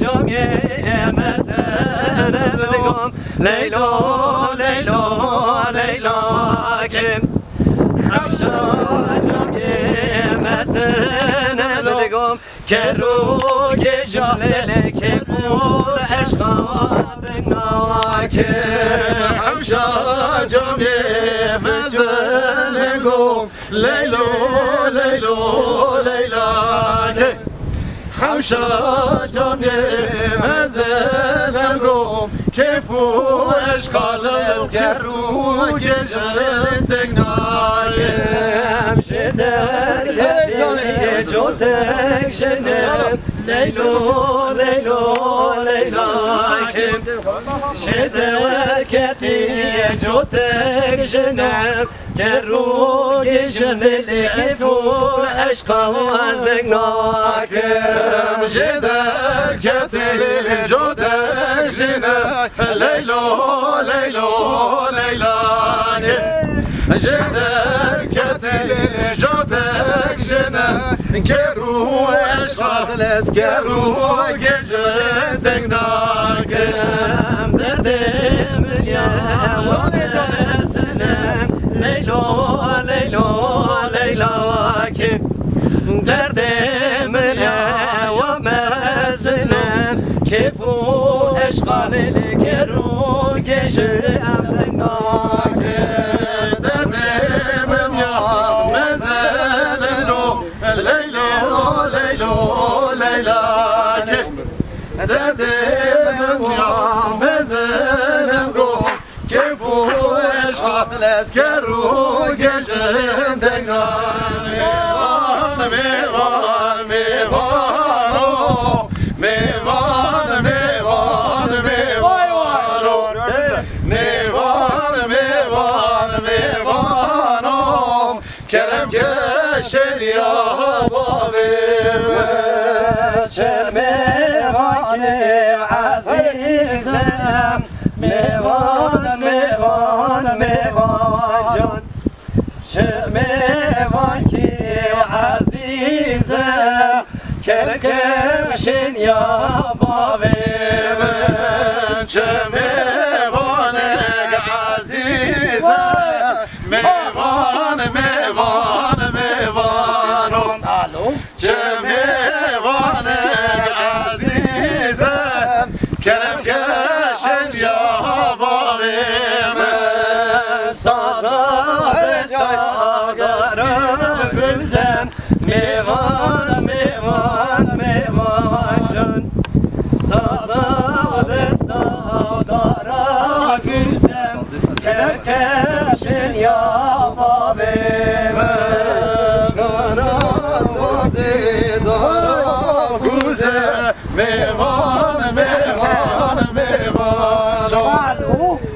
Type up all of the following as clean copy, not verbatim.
جامعه مسئله بگم لیلا لیلا لیلا که همشا جامعه مسئله بگم که رو گشاله که فور عشقا دگنا که همشا جامعه مسئله بگم لیلا لیلا لیلا که همشا جامعه مسئله بگم که فور عشقا که رو گشاله دگنا همشه در کتی جوتک شنم لیلو لیلو لیلا کم شه در کتی جوتک شنم که رو گشنه که فور عشقا از دگناکم شه در کتی جوتک شنم لیلو لیلو لیلا کم شه در کتی جوتک شنم که رو عشقا که رو گشنه دگناکم دردم اليوم سنم لیلو لیلو لیلا که دردم اليوم سنم که فو عشقان که رو گشه امدناک دردم اليوم سنم لیلو لیلو لیلا که دردم اليوم سنم که فو عشقان که رو گشه دگناک میوان میوان میوان میوان میوان میوان میوان کرم کشن یا بابیم چر میوان که عزیزم میوان میوان میوان جان چر میوان که عزیزم کرکشن یا بابیم چه میوان عزیزم میوان میوان میوانم چه میوان عزیزم کرم کشن یا بابیم سازا دستاگرم بزن میوان میوان میوان جان سازا دستاگرم بزن کرکشن یا بابیم میوان میوان میوان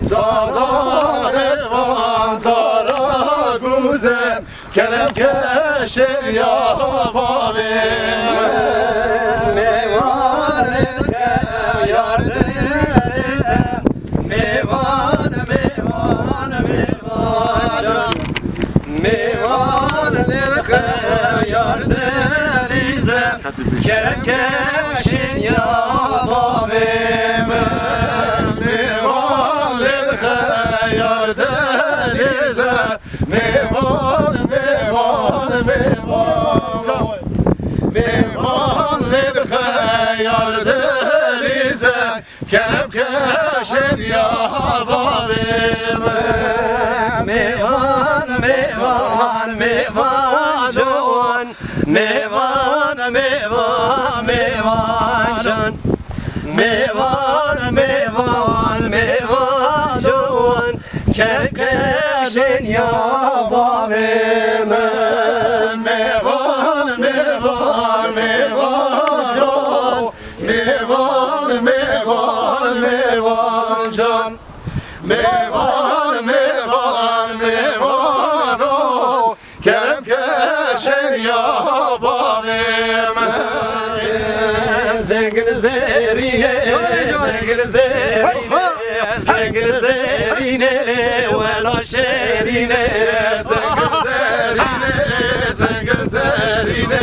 سازان اسوان دارا گوزم کرم کشن یا بابیم میوان یاردیزم میوان میوان میوان میوان یاردیزم کرم کشن یا بابیم میوان یاردیزم میوان میوان میوان میوان یاردیزم کرم کشن یا بابیم میوان میوان میوان جان میوان میوان میوان جان میوان میوان میوان جان کرکشن یا بابیم میوان میوان میوان جان میوان میوان میوان جان میوان میوان میوان کرم کشن یا بابیم زنگر زرینه زنگر زرینه زنگر زرینه ولا شرینه زنگر زرینه زنگر زرینه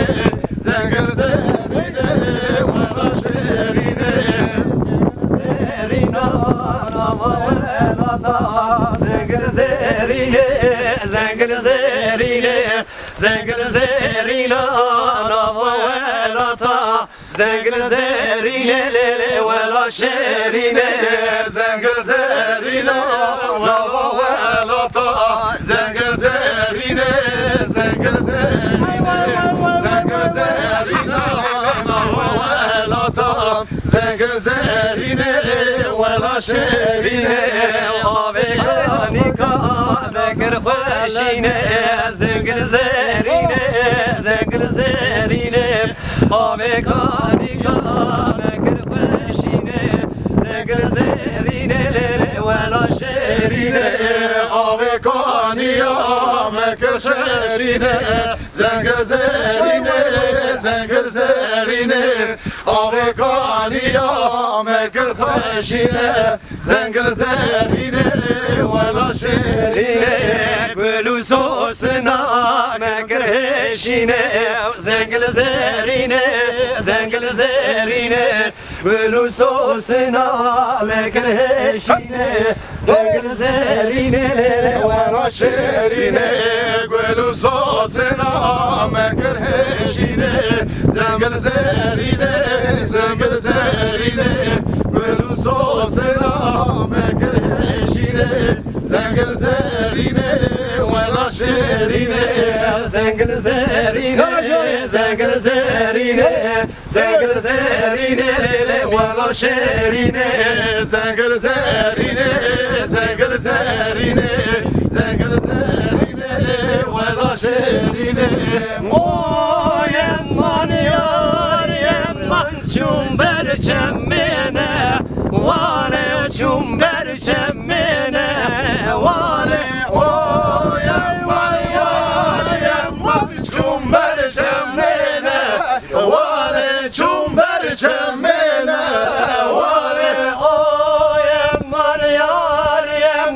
زنگر زرینه زنگل زرینه زنگل زرینه نوا ولاتا زنگل زرینه لیلی ولا شرینه زنگل زرینه نوا ولاتا زنگل زرینه زنگل زرینه زنگل زرینه نوا ولاتا زنگل زرینه ولا شرینه ذكر خوشينه زنگل زرینه زنگل زرینه آمکانیکا ذكر خوشینه زنگل زرینه لیلی ولا شرینه آمکانیا مکر شرینه زنگل زرینه زنگل زرینه آمکانیا مکر خوشینه زنگل زرینه ولا شرینه گلو سوسنا مگر هشینه زنگل زرینه زنگل زرینه گلو سوسنا مگر هشینه زنگل زرینه ولا شرینه گلو سوسنا مگر هشینه زنگل زرینه زنگل زرینه گلو سوسنا مگر هشینه زنگل زرینه ولا شرینه زنگل زرینه زنگل زرینه زنگل زرینه ولا شرینه زنگل زرینه زنگل زرینه زنگل زرینه ولا شرینه من یار من چون برچمینه واله چون برچمینه واله من یار من چون برچمینه واله چون برچمینه واله من یار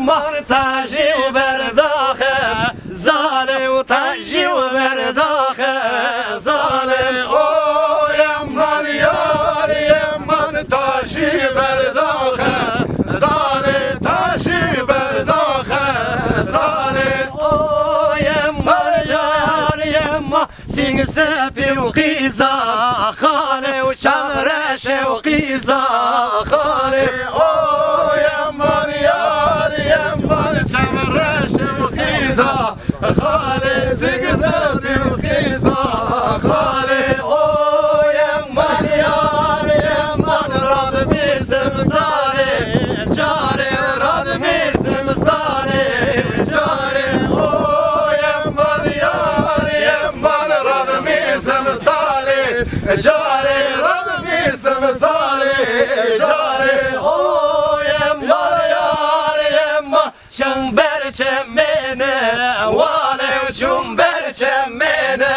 من تاجی و برداخه زاله و تاجی و برداخه زاله من یار من تاجی برداخه زاله تاجی برداخه زاله من یار من سینگ سپی و قیزا خاله و چمرش و قیزا خاله من یار من چمرش و قیزا خاله سینگ سپی و قیزا خاله من یار من راد میسم ساله جاره راد میسم ساله جاره من یار من راد میسم ساله جاره راد میسم ساله جاره من یار من چون برچمینه واله چون برچمینه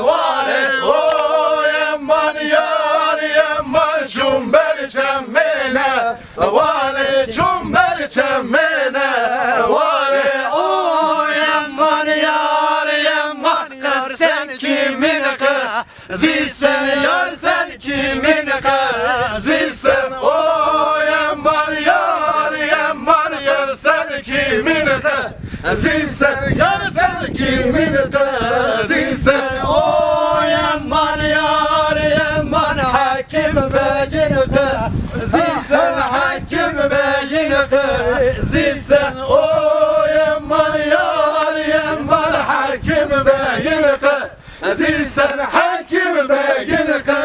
واله من یار من چون برچمینه واله چون برچمینه واله من یار من قرسن کی منقه زیسن یارسن کی منقه زیسن من یار من یارسن کی منقه زیسن یارسن کی منقه زیسن من یار من حکم بگنقه زیسن حکم بگنقه زیسن من یار من حکم بگنقه زیسن حکم بگنقه